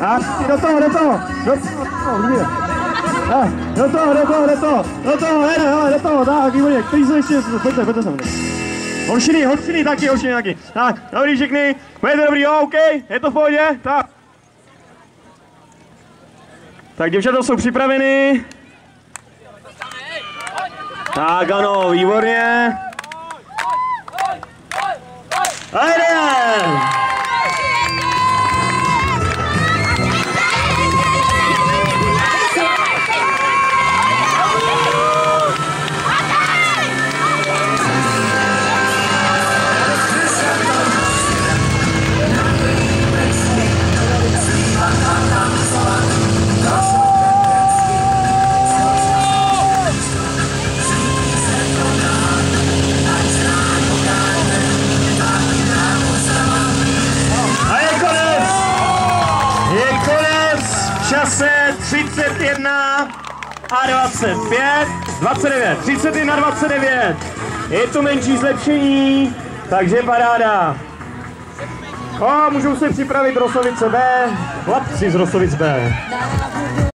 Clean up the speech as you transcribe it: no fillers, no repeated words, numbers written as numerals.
A do toho, vidíte. Do toho, tak, výborně, který jsou ještě, pojďte sem. Holčiny taky. Tak, dobrý všechny, budete dobrý, jo, OK, je to v pohodě, tak. Tak děvčata jsou připraveny. Tak ano, výborně. A jeden. Čase 31 a 29, 31, 29. Je tu menší zlepšení, takže paráda. Můžou se připravit Rosovice B, chlapci z Rosovic B.